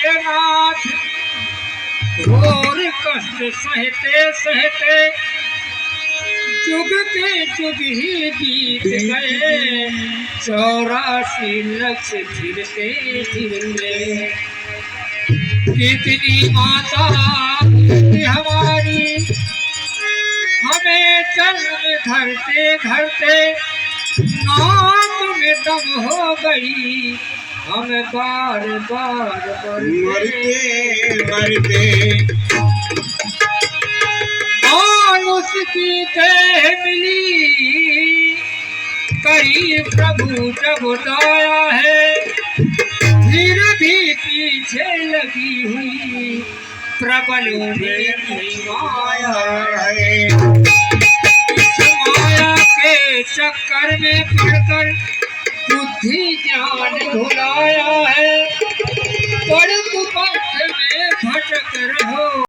नाथ घोर कष्ट सहते सहते जुग के जुग ही बीत गए 84 लक्ष फिरते फिरते। कितनी माता हमारी हमें जन्म धरते धरते नाक में दम हो गई हम बार बार मरते मरते। मानुष की देह मिली कहीं प्रभु जब दया है फिर भी पीछे लगी हुई प्रबलों में माया है। इस माया के चक्कर में पड़कर बुद्धि ज्ञान भुलाया है। पढ़त पाठ